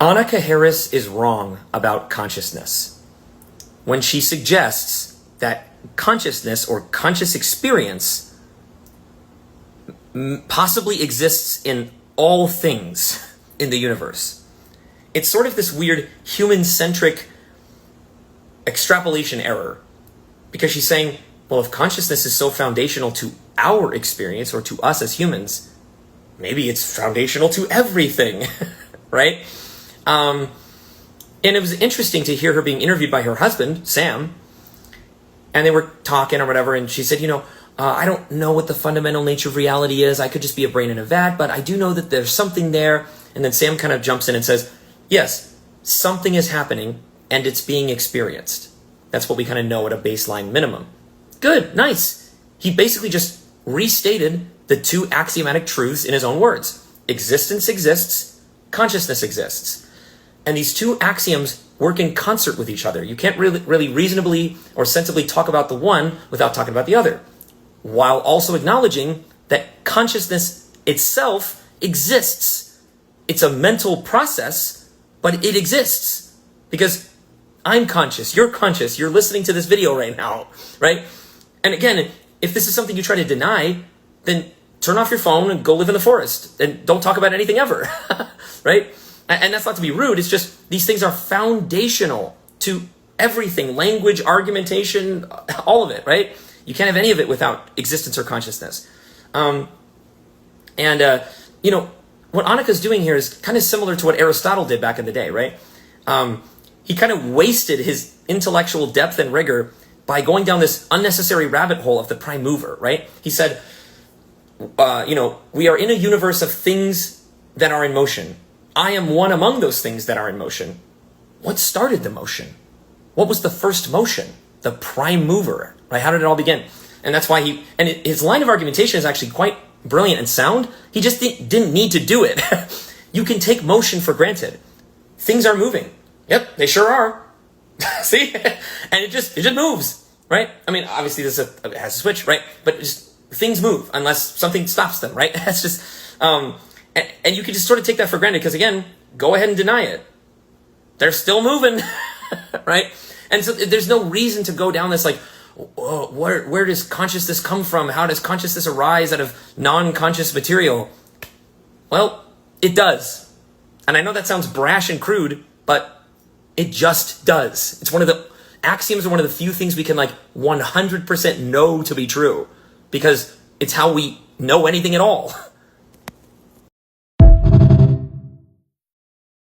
Annaka Harris is wrong about consciousness when she suggests that consciousness or conscious experience possibly exists in all things in the universe. It's sort of this weird human-centric extrapolation error, because she's saying, well, if consciousness is so foundational to our experience or to us as humans, maybe it's foundational to everything, right? And it was interesting to hear her being interviewed by her husband, Sam, and they were talking or whatever, and she said, I don't know what the fundamental nature of reality is. I could just be a brain in a vat, but I do know that there's something there. And then Sam kind of jumps in and says, yes, something is happening and it's being experienced. That's what we kind of know at a baseline minimum. Good, nice. He basically just restated the two axiomatic truths in his own words. Existence exists, consciousness exists. And these two axioms work in concert with each other. You can't really reasonably or sensibly talk about the one without talking about the other, while also acknowledging that consciousness itself exists. It's a mental process, but it exists because I'm conscious, you're listening to this video right now, right? And again, if this is something you try to deny, then turn off your phone and go live in the forest and don't talk about anything ever, right? And that's not to be rude, it's just these things are foundational to everything, language, argumentation, all of it, right? You can't have any of it without existence or consciousness. What Annaka's doing here is kind of similar to what Aristotle did back in the day, right? He kind of wasted his intellectual depth and rigor by going down this unnecessary rabbit hole of the prime mover, right? He said, we are in a universe of things that are in motion. I am one among those things that are in motion. What started the motion? What was the first motion? The prime mover, right? How did it all begin? And that's why his line of argumentation is actually quite brilliant and sound. He just didn't need to do it. You can take motion for granted. Things are moving. Yep, they sure are. See? And it just moves, right? I mean, obviously it has a switch, right? But just things move unless something stops them, right? That's just, and you can just sort of take that for granted because, again, go ahead and deny it. They're still moving, right? And so there's no reason to go down this like, where does consciousness come from? How does consciousness arise out of non-conscious material? Well, it does. And I know that sounds brash and crude, but it just does. It's one of the axioms, or one of the few things we can 100% know to be true, because it's how we know anything at all.